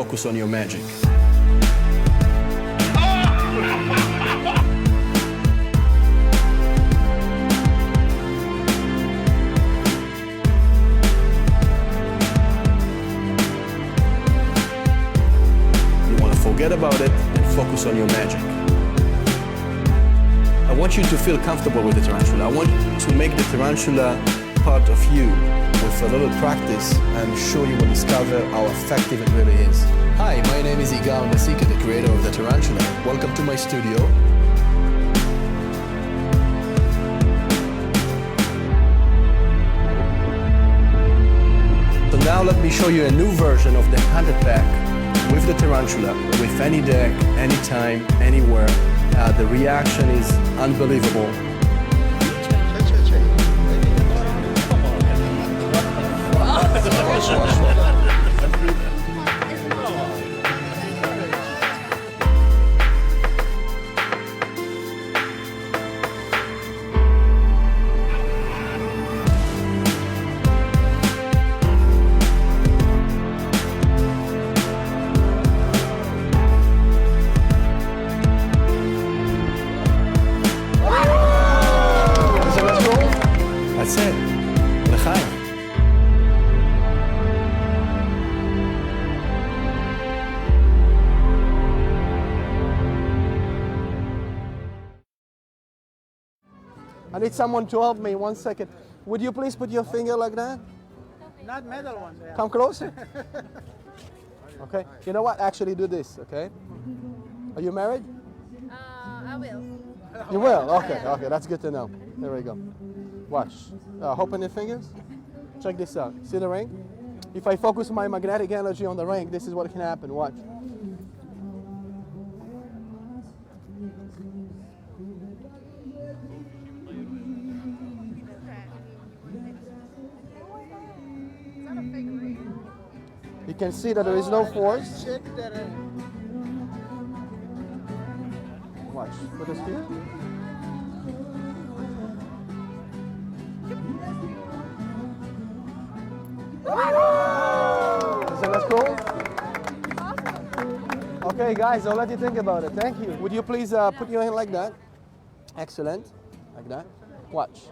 focus on your magic. Forget about it and focus on your magic. I want you to feel comfortable with the tarantula. I want to make the tarantula part of you. With a little practice, I'm sure you will discover how effective it really is. Hi, my name is Igal Masika, the creator of the tarantula. Welcome to my studio. So now let me show you a new version of the 100 pack with the tarantula, with any deck, anytime, anywhere. The reaction is unbelievable. That's it. L'chaim. I need someone to help me. 1 second. Would you please put your finger like that? Not metal ones. Yeah. Come closer. Okay. You know what? Actually do this, okay? Are you married? I will. You will? Okay, okay. That's good to know. There we go. Watch. Open your fingers. Check this out. See the ring? If I focus my magnetic energy on the ring, this is what can happen. Watch. You can see that there is no force. Watch. Put this here. Isn't that cool? Okay, guys, I'll let you think about it. Thank you. Would you please put your hand like that? Excellent. Like that. Watch.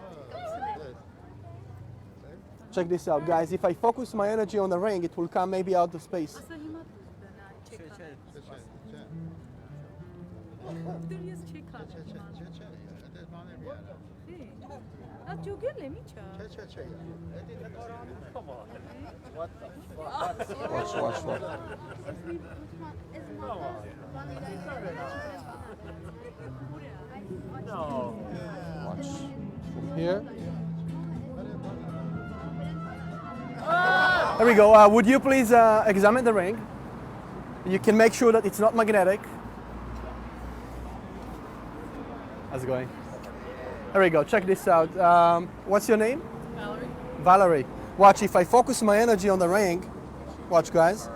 Check this out, guys. If I focus my energy on the ring, it will come maybe out of space. Watch, watch, watch. Watch. From here. There we go. Would you please examine the ring? You can make sure that it's not magnetic. How's it going? There we go. Check this out. What's your name? Valerie. Valerie. Watch, if I focus my energy on the ring, watch, guys.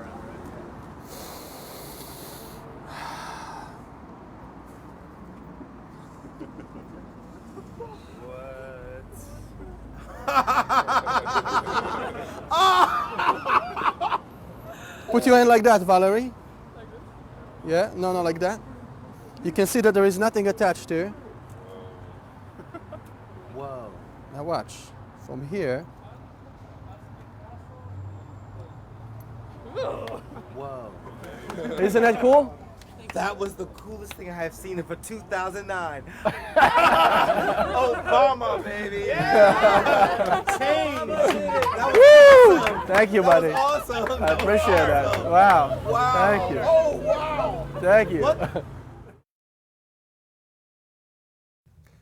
Put your hand like that, Valerie. Like this? Yeah, no, like that. You can see that there is nothing attached here. Whoa. Now watch, from here. Whoa. Isn't that cool? That was the coolest thing I have seen for 2009. Obama, baby. Yeah. Change. That was awesome. Thank you, buddy. That was awesome. I appreciate that. Wow. Wow. Thank you. Oh, wow. Thank you. What?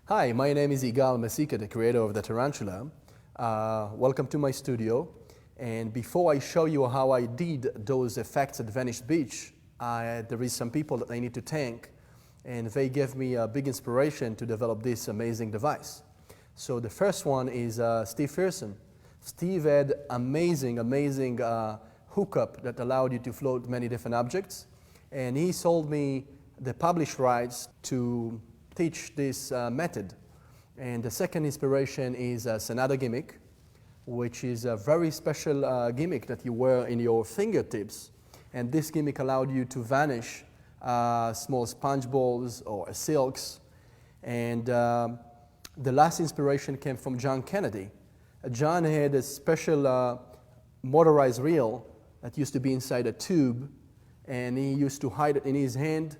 Hi, my name is Igal Masika, the creator of the tarantula. Welcome to my studio. And before I show you how I did those effects at Venice Beach, there is some people that I need to thank, and they gave me a big inspiration to develop this amazing device. So the first one is Steve Pearson. Steve had amazing hookup that allowed you to float many different objects, and he sold me the published rights to teach this method. And the second inspiration is Sonata gimmick, which is a very special gimmick that you wear in your fingertips. And this gimmick allowed you to vanish small sponge balls or silks. And the last inspiration came from John Kennedy. John had a special motorized reel that used to be inside a tube, and he used to hide it in his hand,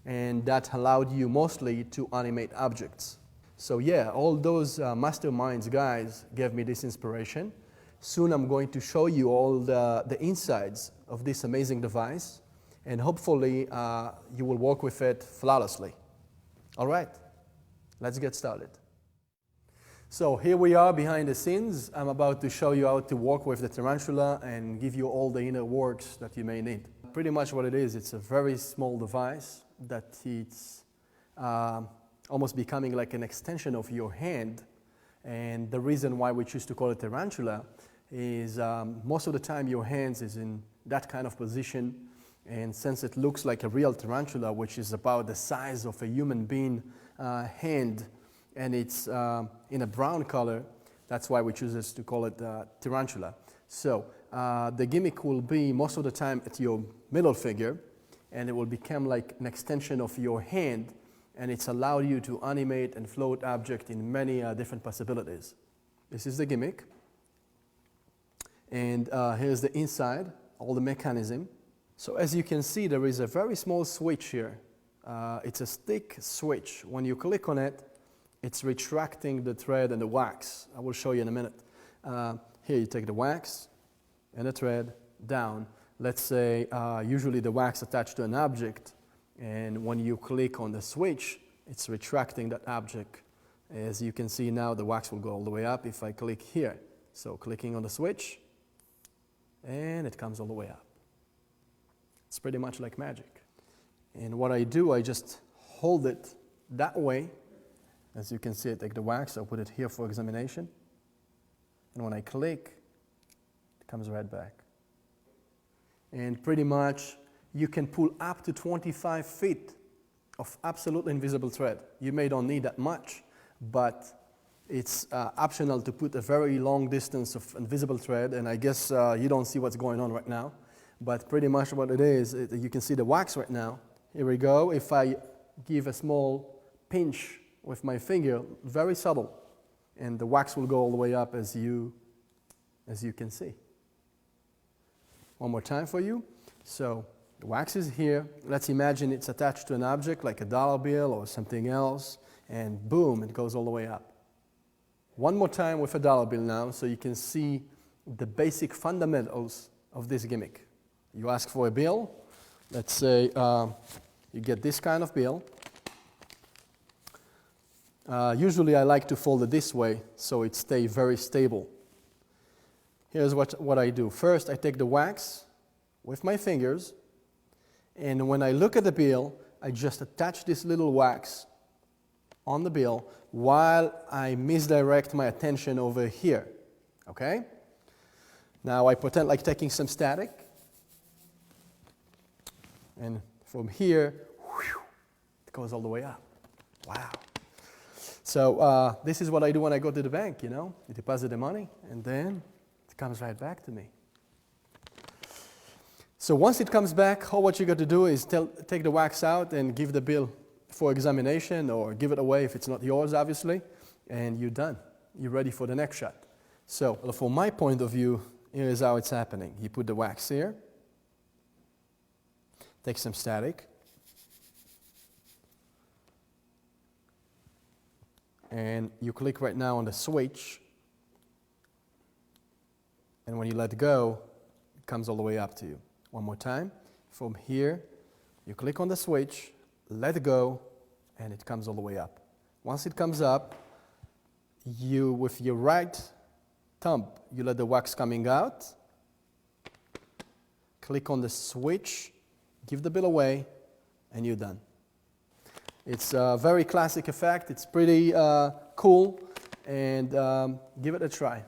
and that allowed you mostly to animate objects. So yeah, all those masterminds guys gave me this inspiration. Soon I'm going to show you all the insides of this amazing device, and hopefully you will work with it flawlessly. All right, let's get started. So here we are behind the scenes. I'm about to show you how to work with the Tarantula and give you all the inner works that you may need. Pretty much what it is, it's a very small device that it's almost becoming like an extension of your hand. And the reason why we choose to call it Tarantula is most of the time your hands is in that kind of position. And since it looks like a real tarantula, which is about the size of a human being hand, and it's in a brown color, that's why we choose to call it tarantula. So the gimmick will be most of the time at your middle finger, and it will become like an extension of your hand, and it's allowed you to animate and float object in many different possibilities. This is the gimmick. And here's the inside, all the mechanism. So as you can see, there is a very small switch here. It's a stick switch. When you click on it, it's retracting the thread and the wax. I will show you in a minute. Here you take the wax and the thread down. Let's say usually the wax attached to an object, and when you click on the switch, it's retracting that object. As you can see now, the wax will go all the way up if I click here. So clicking on the switch, and it comes all the way up. It's pretty much like magic. And what I do, I just hold it that way. As you can see, I take the wax, I put it here for examination. And when I click, it comes right back. And pretty much, you can pull up to 25 feet of absolutely invisible thread. You may don't need that much, but it's optional to put a very long distance of invisible thread, and I guess you don't see what's going on right now. But pretty much what it is, you can see the wax right now. Here we go. If I give a small pinch with my finger, very subtle, and the wax will go all the way up as you can see. One more time for you. So the wax is here. Let's imagine it's attached to an object like a dollar bill or something else, and boom, it goes all the way up. One more time with a dollar bill now, so you can see the basic fundamentals of this gimmick. You ask for a bill. Let's say you get this kind of bill. Usually I like to fold it this way so it stays very stable. Here's what I do. First, I take the wax with my fingers, and when I look at the bill, I just attach this little wax on the bill while I misdirect my attention over here. Okay? Now I pretend like taking some static, and from here, whew, it goes all the way up. Wow. So this is what I do when I go to the bank, you know. You deposit the money, and then it comes right back to me. So once it comes back, all what you got to do is take the wax out and give the bill for examination, or give it away if it's not yours, obviously, and you're done. You're ready for the next shot. So from my point of view, here is how it's happening. You put the wax here, take some static, and you click right now on the switch, and when you let go, it comes all the way up to you. One more time. From here, you click on the switch, let go, and it comes all the way up. Once it comes up, you, with your right thumb, you let the wax coming out, click on the switch, give the bill away, and you're done. It's a very classic effect. It's pretty cool, and give it a try.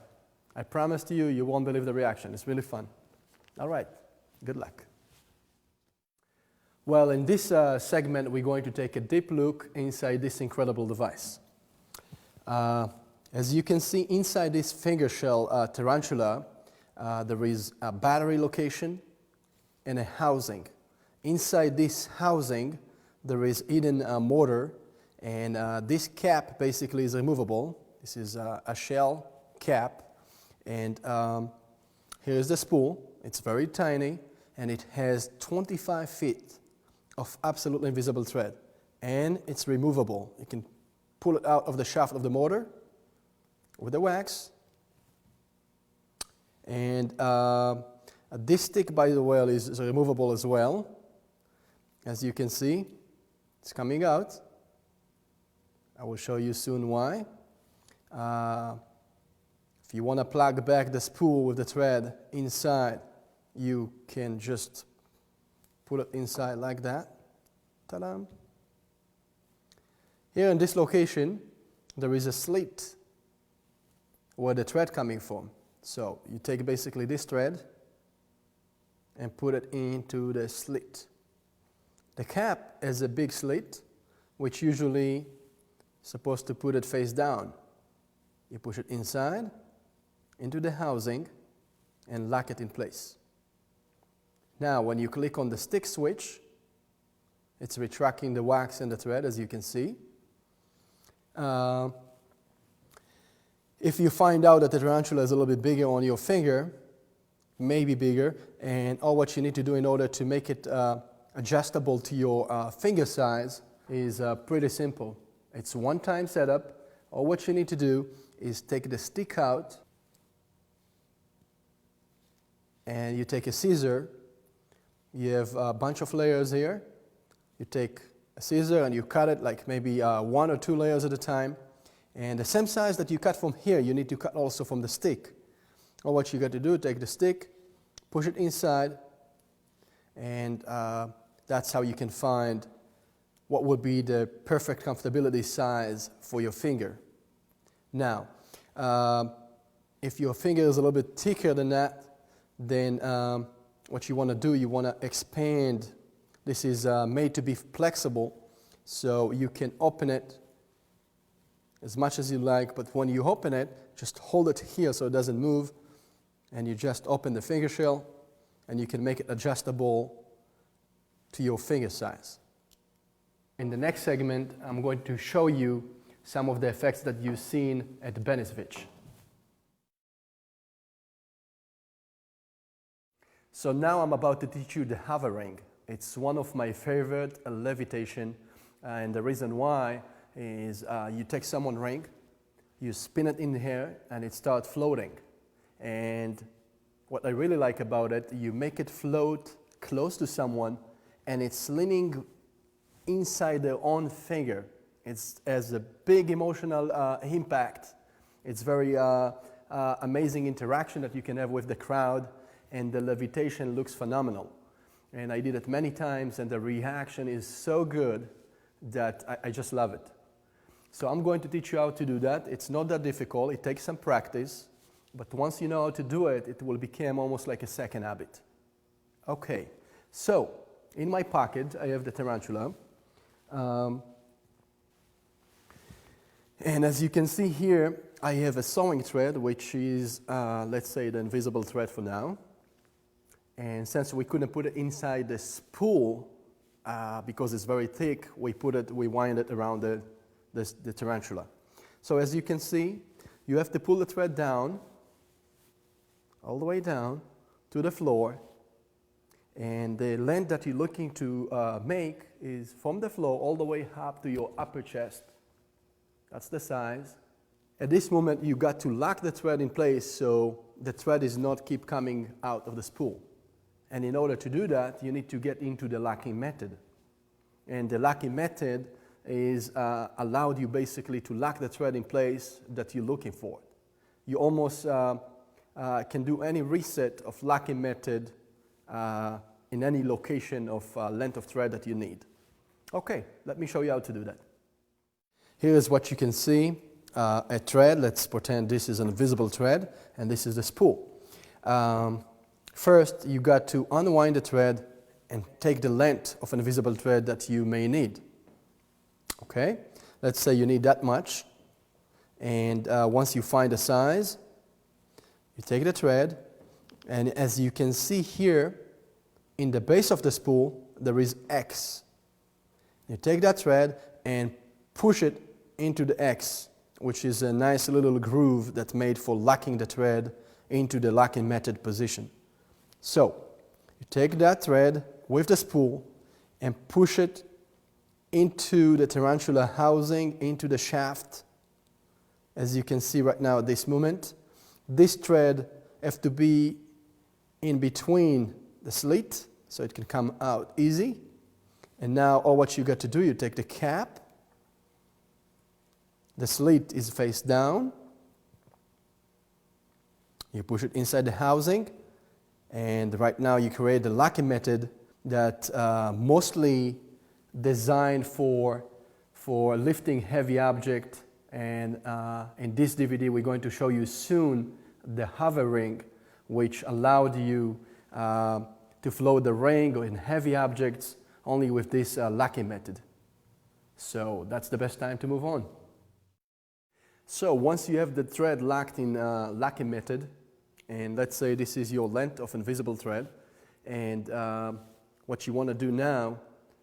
I promise to you, you won't believe the reaction. It's really fun. All right, good luck. Well, in this segment, we're going to take a deep look inside this incredible device. As you can see, inside this finger shell tarantula, there is a battery location, and a housing. Inside this housing, there is hidden motor, and this cap basically is removable. This is a shell cap, and here's the spool. It's very tiny, and it has 25 feet of absolutely invisible thread, and it's removable. You can pull it out of the shaft of the motor with the wax, and this stick, by the way, is removable as well. As you can see, it's coming out. I will show you soon why. If you want to plug back the spool with the thread inside, you can just put it inside like that. Ta-da! Here in this location, there is a slit where the thread coming from. So you take basically this thread and put it into the slit. The cap has a big slit, which usually supposed to put it face down. You push it inside, into the housing, and lock it in place. Now, when you click on the stick switch, it's retracting the wax and the thread, as you can see. If you find out that the tarantula is a little bit bigger on your finger, maybe bigger, and all what you need to do in order to make it adjustable to your finger size is pretty simple. It's one-time setup. All what you need to do is take the stick out, and you take a scissor. You have a bunch of layers here. You take a scissor and you cut it like maybe 1 or 2 layers at a time. And the same size that you cut from here, you need to cut also from the stick. All what you got to do, take the stick, push it inside, and that's how you can find what would be the perfect comfortability size for your finger. Now, if your finger is a little bit thicker than that, then what you want to do, you want to expand. This is made to be flexible, so you can open it as much as you like, but when you open it, just hold it here so it doesn't move, and you just open the finger shell, and you can make it adjustable to your finger size. In the next segment, I'm going to show you some of the effects that you've seen at Benisvich. So now I'm about to teach you the hovering. It's one of my favorite levitation, and the reason why is you take someone's ring, you spin it in the air, and it starts floating. And what I really like about it, you make it float close to someone, and it's leaning inside their own finger. It has a big emotional impact. It's very amazing interaction that you can have with the crowd, and the levitation looks phenomenal. And I did it many times, and the reaction is so good that I just love it. So I'm going to teach you how to do that. It's not that difficult. It takes some practice. But once you know how to do it, it will become almost like a second habit. Okay, so in my pocket, I have the tarantula. And as you can see here, I have a sewing thread, which is, let's say, the invisible thread for now. And since we couldn't put it inside the spool, because it's very thick, we wind it around the tarantula. So as you can see, you have to pull the thread down, all the way down to the floor, and the length that you're looking to make is from the floor all the way up to your upper chest. That's the size. At this moment, you got to lock the thread in place so the thread is not keep coming out of the spool. And in order to do that, you need to get into the locking method. And the locking method is allowed you basically to lock the thread in place that you're looking for. You almost can do any reset of locking method in any location of length of thread that you need. Okay, let me show you how to do that. Here is what you can see, a thread. Let's pretend this is an invisible thread, and this is the spool. First, you got to unwind the thread and take the length of an invisible thread that you may need. Okay, let's say you need that much, and once you find the size, you take the thread, and as you can see here, in the base of the spool, there is X. You take that thread and push it into the X, which is a nice little groove that's made for locking the thread into the locking method position. So, you take that thread with the spool and push it into the tarantula housing, into the shaft. As you can see right now at this moment, this thread has to be in between the slit so it can come out easy. And now all what you got to do, you take the cap, the slit is face down, you push it inside the housing, and right now you create the locking method that mostly designed for lifting heavy object. And in this DVD we're going to show you soon the hover ring, which allowed you to float the ring in heavy objects only with this locking method. So that's the best time to move on. So once you have the thread locked in locking method, and let's say this is your length of invisible thread, and what you want to do now,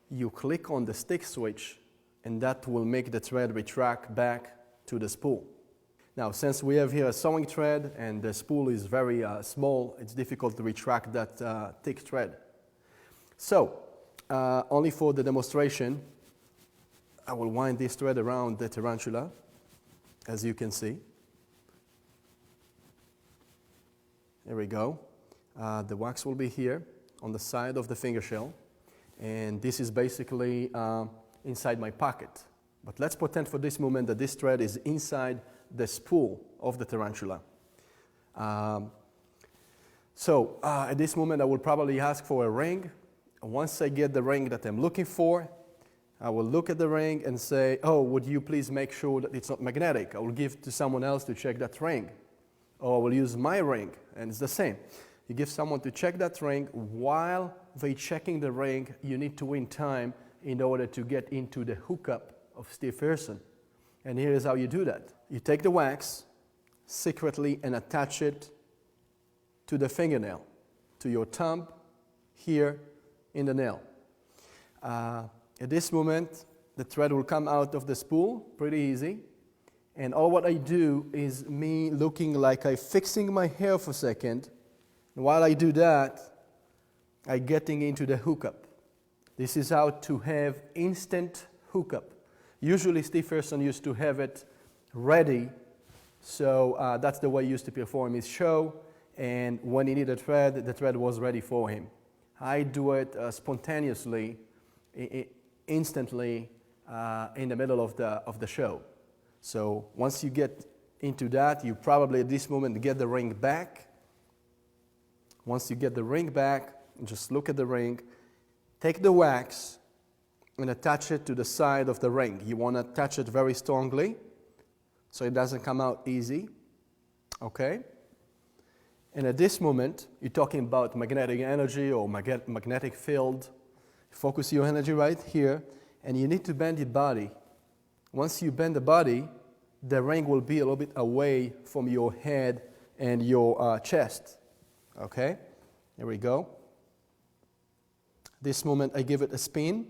you click on the stick switch, and that will make the thread retract back to the spool. Now, since we have here a sewing thread and the spool is very small, it's difficult to retract that thick thread. So, only for the demonstration, I will wind this thread around the tarantula, as you can see. There we go. The wax will be here on the side of the finger shell, and this is basically inside my pocket. But let's pretend for this moment that this thread is inside the spool of the tarantula. So at this moment I will probably ask for a ring. Once I get the ring that I'm looking for, I will look at the ring and say, oh, would you please make sure that it's not magnetic? I will give to someone else to check that ring. Or I will use my ring, and it's the same. You give someone to check that ring. While they're checking the ring, you need to win time in order to get into the hookup of Steve Pearson. And here is how you do that. You take the wax secretly and attach it to the fingernail, to your thumb here in the nail. At this moment, the thread will come out of the spool, pretty easy. And all what I do is me looking like I'm fixing my hair for a second. And while I do that, I'm getting into the hookup. This is how to have instant hookup. Usually Steve Pearson used to have it ready, so that's the way he used to perform his show. And when he needed a thread, the thread was ready for him. I do it spontaneously, instantly, in the middle of the show. So once you get into that, you probably at this moment get the ring back. Once you get the ring back, just look at the ring, take the wax and attach it to the side of the ring. You want to attach it very strongly so it doesn't come out easy. Okay? And at this moment, you're talking about magnetic energy or magnetic field. Focus your energy right here, and you need to bend your body. Once you bend the body, the ring will be a little bit away from your head and your chest. Okay? There we go. This moment I give it a spin,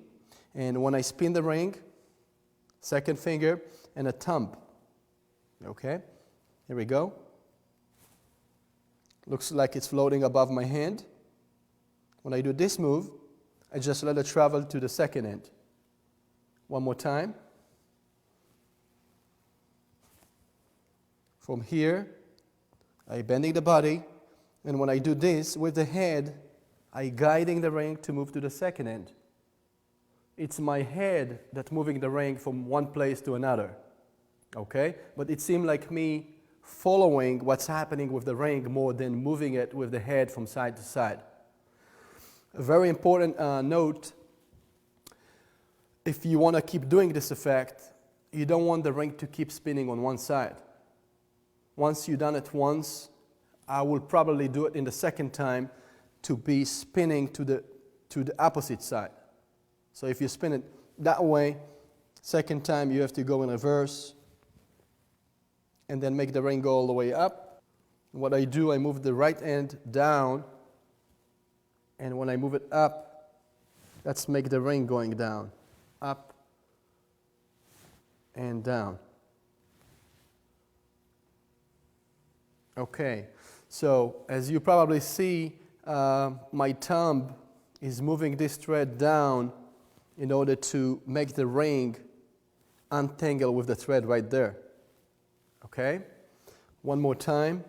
and when I spin the ring, second finger and a thumb. Okay? Here we go. Looks like it's floating above my hand. When I do this move, I just let it travel to the second end. One more time. From here, I'm bending the body, and when I do this with the head, I'm guiding the ring to move to the second end. It's my head that's moving the ring from one place to another. Okay? But it seemed like me following what's happening with the ring more than moving it with the head from side to side. A very important note, if you want to keep doing this effect, you don't want the ring to keep spinning on one side. Once you've done it once, I will probably do it in the second time to be spinning to the opposite side. So if you spin it that way, second time you have to go in reverse and then make the ring go all the way up. What I do, I move the right end down And when I move it up, let's make the ring going down. Up and down. Okay, so as you probably see, my thumb is moving this thread down in order to make the ring untangle with the thread right there. Okay, one more time.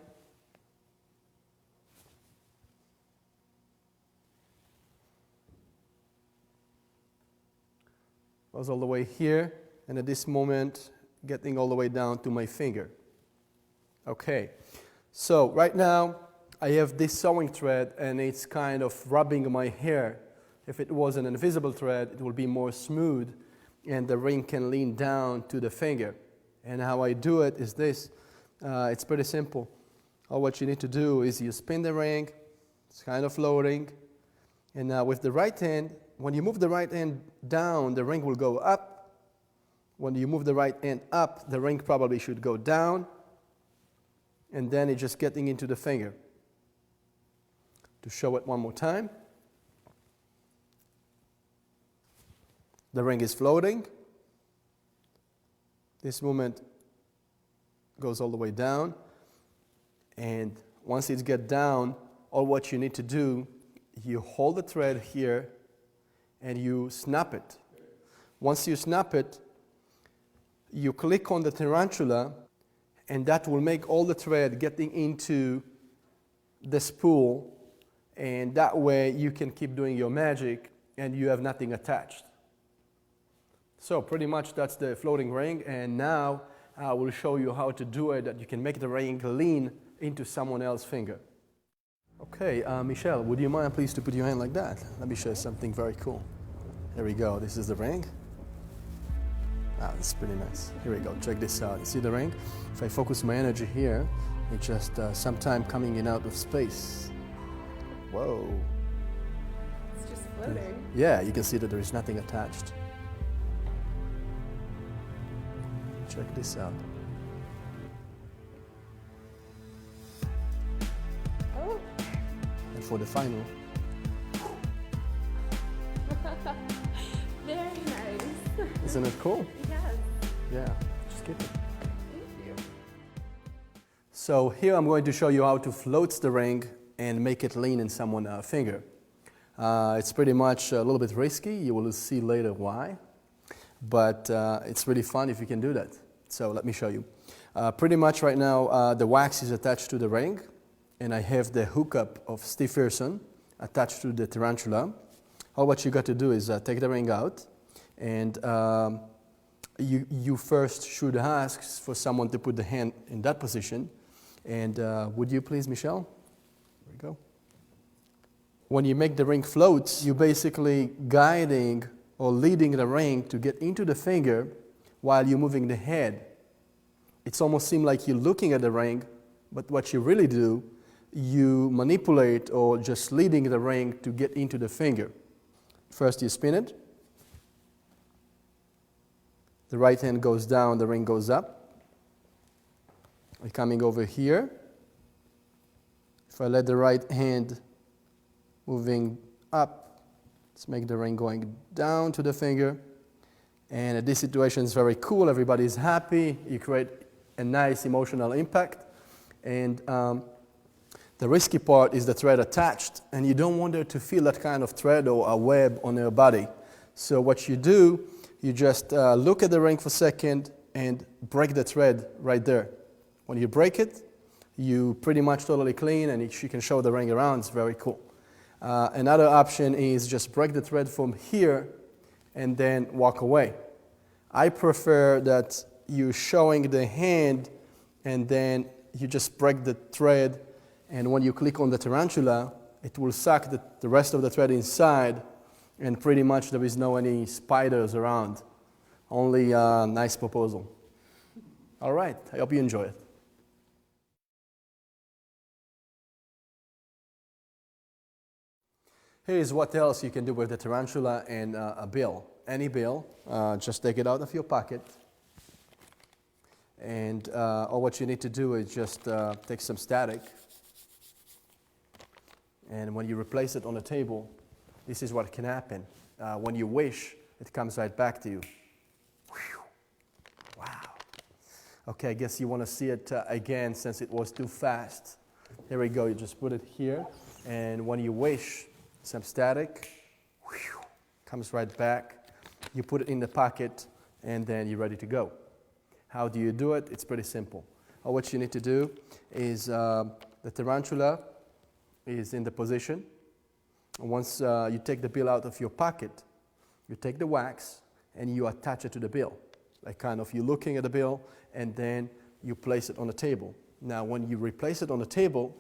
Goes all the way here, and at this moment, getting all the way down to my finger. Okay, so right now, I have this sewing thread, and it's kind of rubbing my hair. If it was an invisible thread, it will be more smooth, and the ring can lean down to the finger. And how I do it is this. It's pretty simple. All what you need to do is you spin the ring, it's kind of floating, and now with the right hand, when you move the right hand down, the ring will go up. When you move the right hand up, the ring probably should go down, and then it's just getting into the finger. To show it one more time, the ring is floating. This movement goes all the way down, and once it gets down, all what you need to do, you hold the thread here and you snap it. Once you snap it, you click on the tarantula, and that will make all the thread getting into the spool, and that way you can keep doing your magic and you have nothing attached. So pretty much that's the floating ring, and now I will show you how to do it, that you can make the ring lean into someone else's finger. Okay, Michelle, would you mind please to put your hand like that? Let me show you something very cool. Here we go, this is the ring. Wow, it's pretty nice. Here we go, check this out. You see the ring? If I focus my energy here, it's just sometime coming in out of space. Whoa. It's just floating. Yeah, you can see that there is nothing attached. Check this out. Oh. And for the final. Very nice. Isn't it cool? Yes. Yeah, just keep it. Thank you. So here I'm going to show you how to float the ring and make it lean in someone's finger. It's pretty much a little bit risky. You will see later why. But it's really fun if you can do that. So let me show you. Pretty much right now the wax is attached to the ring, and I have the hookup of Steve Pearson attached to the tarantula. All what you got to do is take the ring out, and you first should ask for someone to put the hand in that position. And would you please, Michelle? There we go. When you make the ring float, you're basically guiding or leading the ring to get into the finger while you're moving the head. It's almost seems like you're looking at the ring, but what you really do, you manipulate or just leading the ring to get into the finger. First you spin it. The right hand goes down, the ring goes up. We're coming over here. If I let the right hand moving up, let's make the ring going down to the finger. And this situation is very cool. Everybody's happy. You create a nice emotional impact. And the risky part is the thread attached, and you don't want her to feel that kind of thread or a web on her body. So what you do, you just look at the ring for a second and break the thread right there. When you break it, you pretty much totally clean, and she can show the ring around. It's very cool. Another option is just break the thread from here and then walk away. I prefer that you showing the hand and then you just break the thread, and when you click on the tarantula, it will suck the rest of the thread inside, and pretty much there is no any spiders around. Only a nice proposal. All right, I hope you enjoy it. Here's what else you can do with the tarantula and a bill. Any bill, just take it out of your pocket. And all what you need to do is just take some static And when you replace it on the table, this is what can happen. When you wish, it comes right back to you. Whew. Wow. Okay, I guess you want to see it again since it was too fast. Here we go, you just put it here. And when you wish, some static, whew, comes right back. You put it in the pocket, and then you're ready to go. How do you do it? It's pretty simple. What you need to do is the tarantula is in the position. Once you take the bill out of your pocket, you take the wax and you attach it to the bill. Like kind of you're looking at the bill and then you place it on the table. Now when you replace it on the table,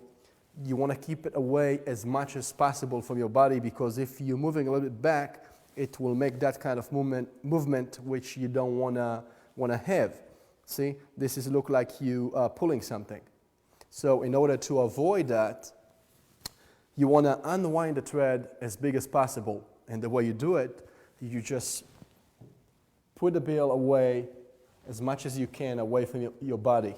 you want to keep it away as much as possible from your body, because if you're moving a little bit back, it will make that kind of movement which you don't want to have. See, this is look like you are pulling something. So in order to avoid that, you want to unwind the thread as big as possible. And the way you do it, you just put the bill away as much as you can away from your body,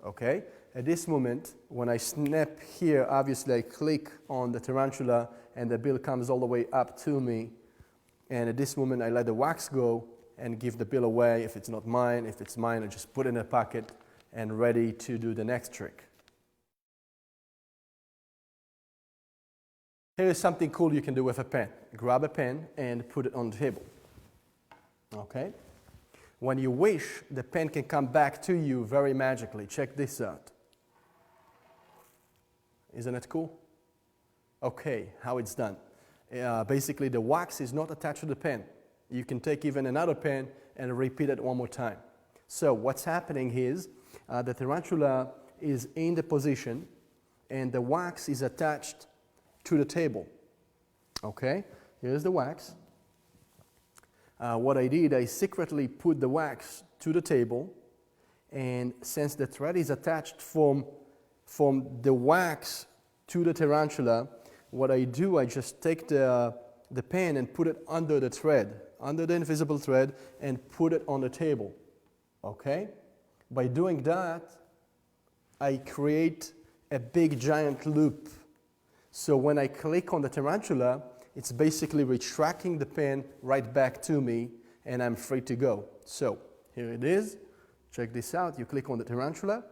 okay? At this moment, when I snap here, obviously I click on the tarantula and the bill comes all the way up to me. And at this moment, I let the wax go and give the bill away. If it's not mine, if it's mine, I just put it in a pocket and ready to do the next trick. Here is something cool you can do with a pen. Grab a pen and put it on the table. Okay? When you wish, the pen can come back to you very magically. Check this out. Isn't it cool? Okay, how it's done. Basically, the wax is not attached to the pen. You can take even another pen and repeat it one more time. So what's happening is the tarantula is in the position and the wax is attached to the table. Okay, here's the wax. What I did, I secretly put the wax to the table, and since the thread is attached from the wax to the tarantula, what I do, I just take the pen and put it under the thread, under the invisible thread, and put it on the table. Okay? By doing that, I create a big giant loop. So when I click on the tarantula, it's basically retracting the pen right back to me, and I'm free to go. So here it is. Check this out. You click on the tarantula.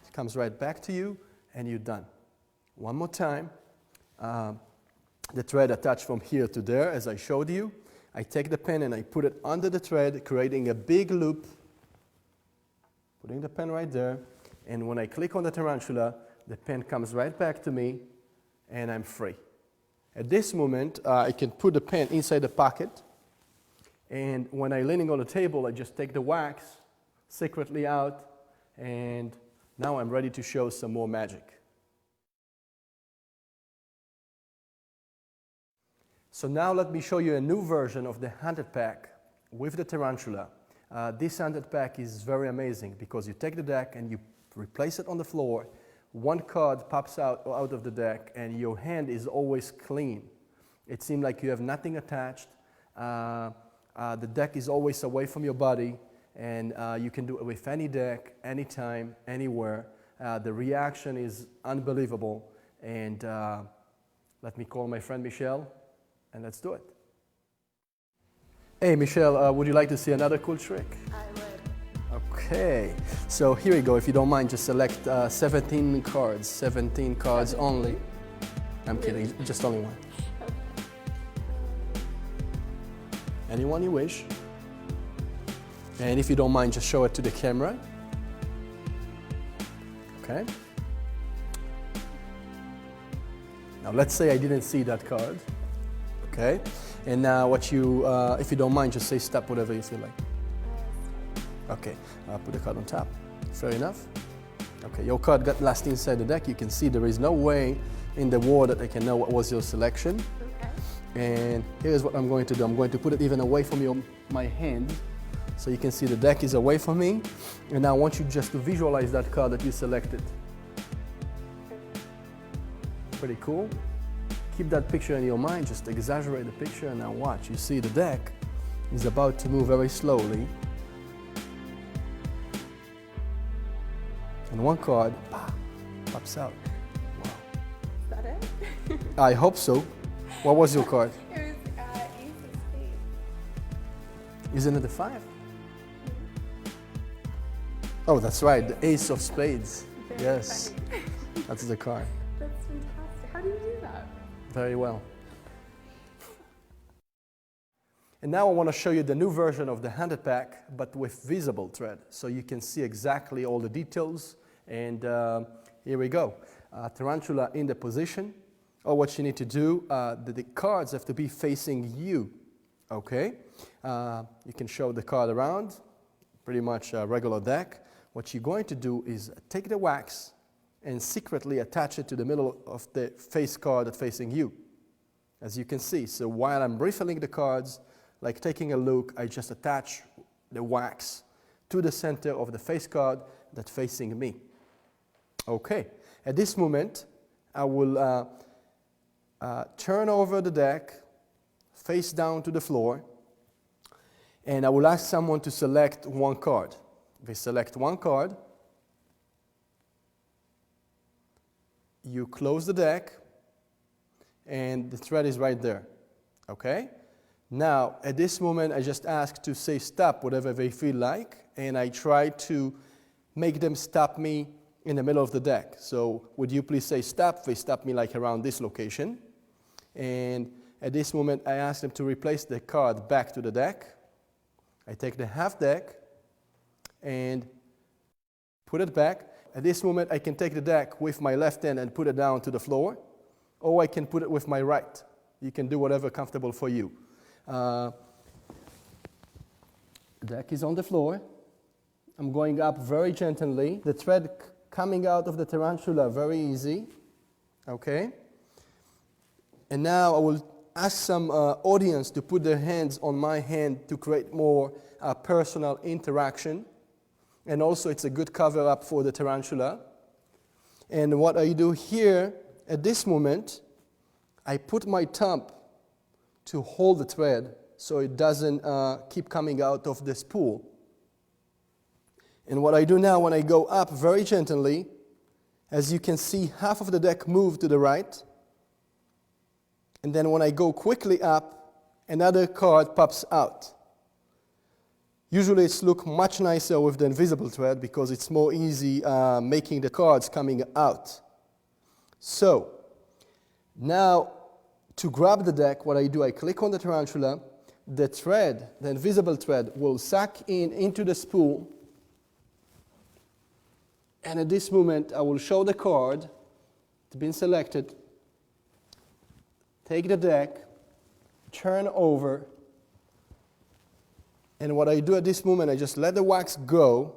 It comes right back to you, and you're done. One more time. The thread attached from here to there, as I showed you. I take the pen and I put it under the thread, creating a big loop. Putting the pen right there. And when I click on the tarantula, the pen comes right back to me, and I'm free. At this moment, I can put the pen inside the pocket, and when I'm leaning on the table, I just take the wax secretly out, and now I'm ready to show some more magic. So now let me show you a new version of the hunted pack with the tarantula. This hunted pack is very amazing because you take the deck and you replace it on the floor. One card pops out of the deck and your hand is always clean. It seems like you have nothing attached. The deck is always away from your body, and you can do it with any deck, anytime, anywhere. The reaction is unbelievable. And let me call my friend Michelle, and let's do it. Hey Michelle, would you like to see another cool trick? I would. Okay, so here we go. If you don't mind, just select 17 cards. 17 cards only. I'm kidding, just only one. Anyone you wish. And if you don't mind, just show it to the camera. Okay. Now let's say I didn't see that card. Okay. And now if you don't mind, just say stop, whatever you feel like. Okay, put the card on top. Fair enough. Okay, your card got lost inside the deck. You can see there is no way in the world that I can know what was your selection. Okay. And here's what I'm going to do. I'm going to put it even away from my hand. So you can see the deck is away from me. And now I want you just to visualize that card that you selected. Pretty cool. Keep that picture in your mind. Just exaggerate the picture and now watch. You see the deck is about to move very slowly. And one card pops out. Wow. Is that I hope so. What was your card? It was Ace of Spades. Isn't it the 5? Oh, that's right, the Ace of Spades. Very Yes, funny. that's the card. That's fantastic. How do you do that? Very well. And now I want to show you the new version of the handed pack, but with visible thread, so you can see exactly all the details. And here we go. Tarantula in the position. Oh, what you need to do, the cards have to be facing you, okay? You can show the card around, pretty much a regular deck. What you're going to do is take the wax and secretly attach it to the middle of the face card that's facing you, as you can see. So while I'm refilling the cards, like taking a look, I just attach the wax to the center of the face card that's facing me. Okay, at this moment, I will turn over the deck, face down to the floor, and I will ask someone to select one card. They select one card, you close the deck, and the thread is right there, okay? Now, at this moment, I just ask to say stop, whatever they feel like, and I try to make them stop me in the middle of the deck. So, would you please say stop? They stop me like around this location. And at this moment, I ask them to replace the card back to the deck. I take the half deck and put it back. At this moment, I can take the deck with my left hand and put it down to the floor, or I can put it with my right. You can do whatever comfortable for you. The deck is on the floor. I'm going up very gently. The thread coming out of the tarantula, very easy. Okay? And now I will ask some audience to put their hands on my hand to create more personal interaction. And also it's a good cover up for the tarantula. And what I do here at this moment, I put my thumb to hold the thread so it doesn't keep coming out of the spool. And what I do now when I go up very gently, as you can see, half of the deck moved to the right. And then when I go quickly up, another card pops out. Usually it's look much nicer with the invisible thread because it's more easy making the cards coming out. So, now to grab the deck, what I do, I click on the tarantula, the thread, the invisible thread, will suck into the spool, and at this moment I will show the card, it's been selected, take the deck, turn over, and what I do at this moment, I just let the wax go,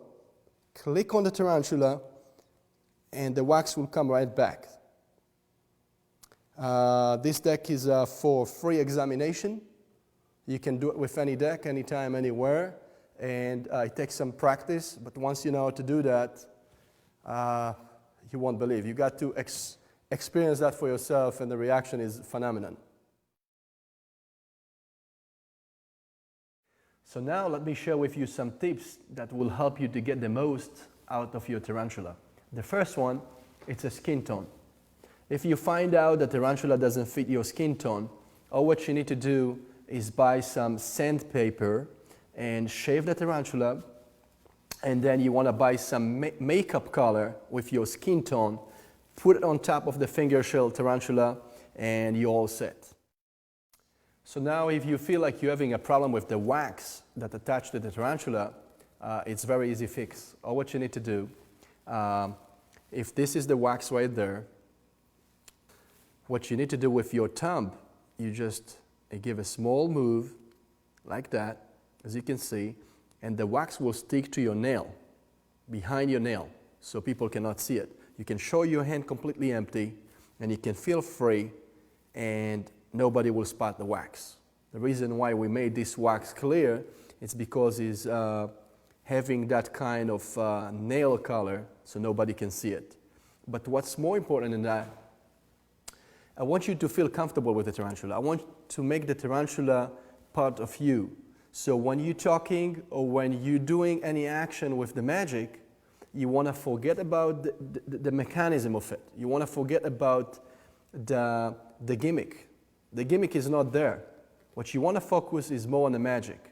click on the tarantula, and the wax will come right back. This deck is for free examination. You can do it with any deck, anytime, anywhere, and it takes some practice, but once you know how to do that, you won't believe. You got to experience that for yourself, and the reaction is phenomenal. So now let me share with you some tips that will help you to get the most out of your tarantula. The first one, it's a skin tone. If you find out that tarantula doesn't fit your skin tone, all what you need to do is buy some sandpaper and shave the tarantula, and then you want to buy some makeup color with your skin tone, put it on top of the finger shell tarantula, and you're all set. So now if you feel like you're having a problem with the wax that attached to the tarantula, it's very easy fix. All what you need to do, if this is the wax right there, what you need to do with your thumb, you just give a small move like that, as you can see, and the wax will stick to your nail, behind your nail, so people cannot see it. You can show your hand completely empty, and you can feel free, and nobody will spot the wax. The reason why we made this wax clear is because it's having that kind of nail color, so nobody can see it. But what's more important than that, I want you to feel comfortable with the tarantula. I want to make the tarantula part of you. So when you're talking or when you're doing any action with the magic, you want to forget about the mechanism of it. You want to forget about the gimmick. The gimmick is not there. What you want to focus is more on the magic.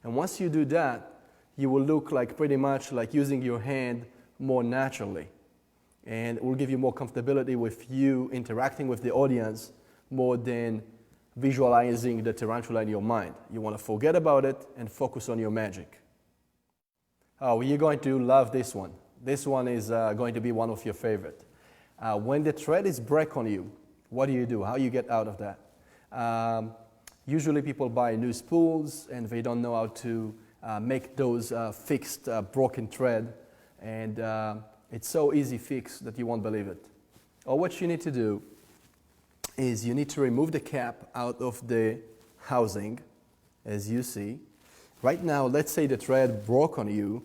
And once you do that, you will look like pretty much like using your hand more naturally. And it will give you more comfortability with you interacting with the audience more than visualizing the tarantula in your mind. You want to forget about it and focus on your magic. Oh, you're going to love this one. This one is going to be one of your favorite. When the thread is break on you, what do? How you get out of that? Usually people buy new spools and they don't know how to make those fixed broken thread, and it's so easy fix that you won't believe it. Or what you need to do is you need to remove the cap out of the housing, as you see. Right now, let's say the thread broke on you.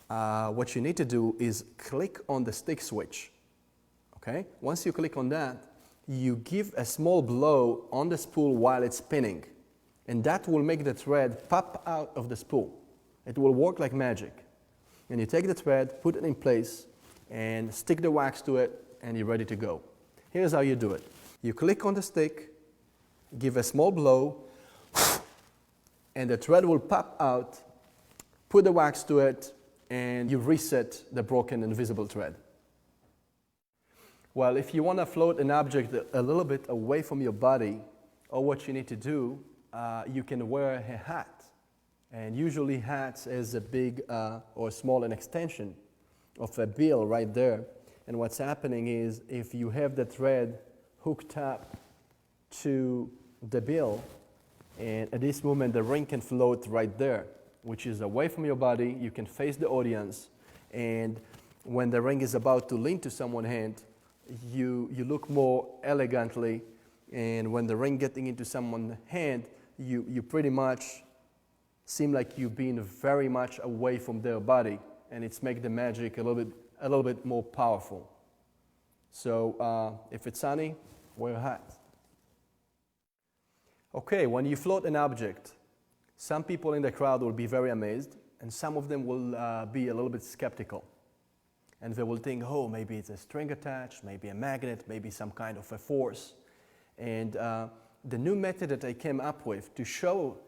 What you need to do is click on the stick switch. Okay? Once you click on that, you give a small blow on the spool while it's spinning, and that will make the thread pop out of the spool. It will work like magic. And you take the thread, put it in place, and stick the wax to it, and you're ready to go. Here's how you do it. You click on the stick, give a small blow, and the thread will pop out, put the wax to it, and you reset the broken invisible thread. Well, if you want to float an object a little bit away from your body, or what you need to do, you can wear a hat. And usually hats is a big or small an extension of a bill right there. And what's happening is if you have the thread hooked up to the bill, and at this moment the ring can float right there, which is away from your body. You can face the audience, and when the ring is about to lean to someone's hand, you look more elegantly, and when the ring getting into someone's hand, you pretty much seem like you've been very much away from their body, and it's make the magic a little bit more powerful. So if it's sunny, wear a hat. Okay, when you float an object, some people in the crowd will be very amazed, and some of them will be a little bit skeptical. And they will think, oh, maybe it's a string attached, maybe a magnet, maybe some kind of a force. And the new method that I came up with to show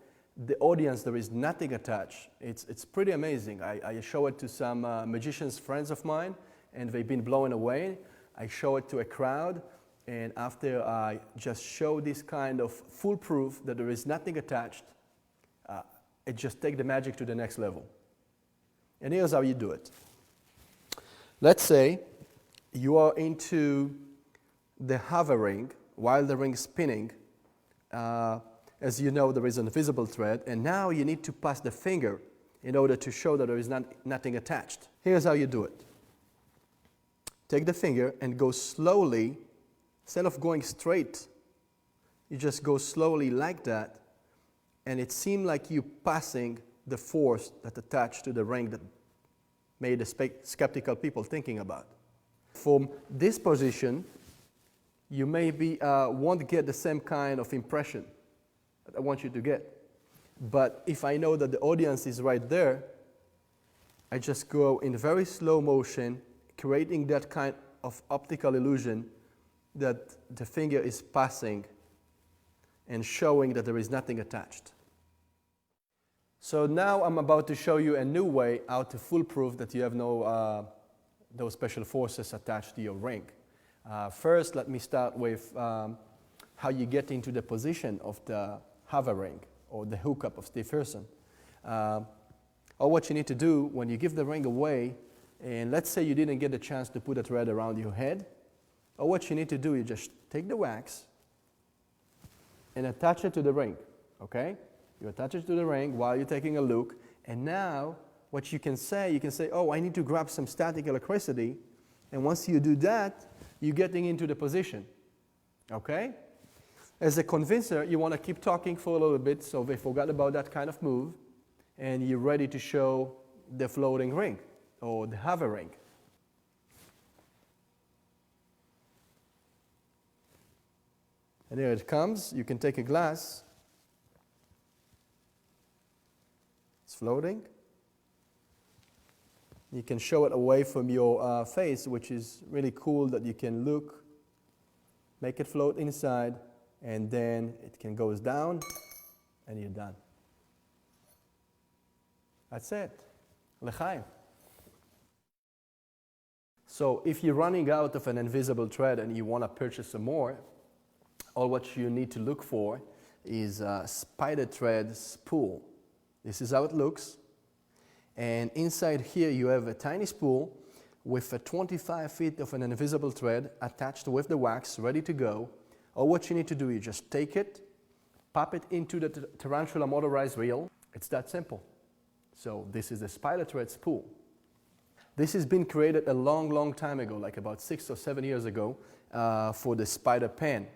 the audience there is nothing attached, it's pretty amazing. I show it to some magicians, friends of mine, and they've been blown away. I show it to a crowd, and after I just show this kind of foolproof that there is nothing attached, it just takes the magic to the next level. And here's how you do it. Let's say you are into the hovering while the ring is spinning. As you know, there is an invisible thread, and now you need to pass the finger in order to show that there is nothing attached. Here's how you do it. Take the finger and go slowly. Instead of going straight, you just go slowly like that, and it seems like you passing the force that attached to the ring that made the skeptical people thinking about. From this position, you maybe won't get the same kind of impression that I want you to get. But if I know that the audience is right there, I just go in very slow motion, creating that kind of optical illusion that the finger is passing and showing that there is nothing attached. So now I'm about to show you a new way how to foolproof that you have no those special forces attached to your ring. First, let me start with how you get into the position of the hovering or the hookup of Steve Hirson. Or what you need to do when you give the ring away, and let's say you didn't get the chance to put a thread around your head, or what you need to do, you just take the wax and attach it to the ring, okay? You attach it to the ring while you're taking a look, and now what you can say, oh, I need to grab some static electricity, and once you do that, you're getting into the position, okay? As a convincer, you want to keep talking for a little bit so they forgot about that kind of move, and you're ready to show the floating ring or the hovering. And here it comes. You can take a glass. It's floating. You can show it away from your face, which is really cool that you can look make it float inside, and then it can goes down, and you're done. That's it. L'chaim. So if you're running out of an invisible thread and you want to purchase some more, all what you need to look for is a spider thread spool. This is how it looks. And inside here you have a tiny spool with a 25 feet of an invisible thread attached with the wax, ready to go. All what you need to do is just take it, pop it into the Tarantula motorized reel. It's that simple. So this is a spider thread spool. This has been created a long, long time ago, like about 6 or 7 years ago, for the spider pen.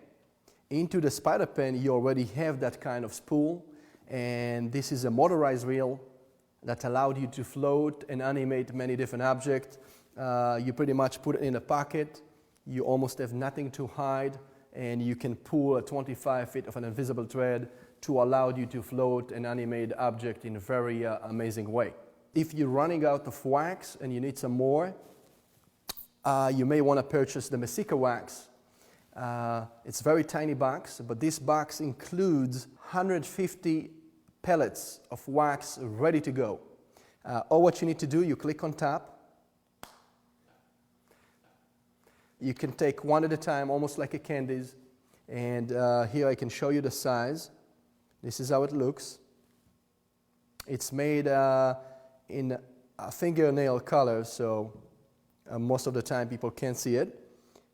Into the spider pen, you already have that kind of spool, and this is a motorized reel that allowed you to float and animate many different objects. You pretty much put it in a pocket, you almost have nothing to hide, and you can pull a 25 feet of an invisible thread to allow you to float and animate object in a very amazing way. If you're running out of wax and you need some more, you may want to purchase the Mesika wax. It's a very tiny box, but this box includes 150 pellets of wax ready to go. All what you need to do, you click on top. You can take one at a time, almost like a candies. And here I can show you the size. This is how it looks. It's made in a fingernail color, so most of the time people can't see it.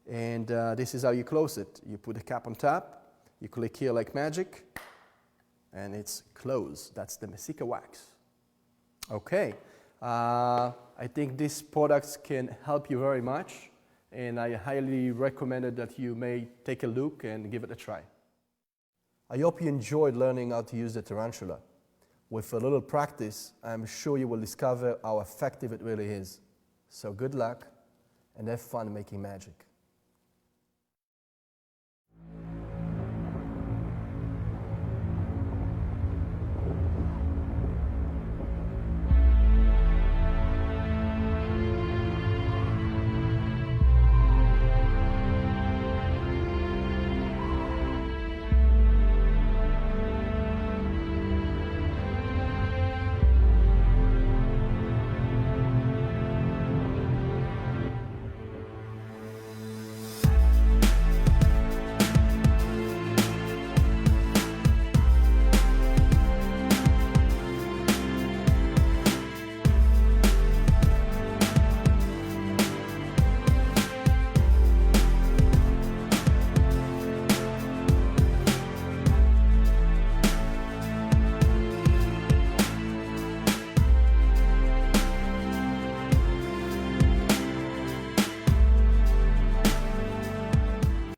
And this is how you close it. You put the cap on top, you click here like magic, and it's closed. That's the Mesika wax. Okay, I think these products can help you very much, and I highly recommend it that you may take a look and give it a try. I hope you enjoyed learning how to use the Tarantula. With a little practice, I'm sure you will discover how effective it really is. So good luck and have fun making magic.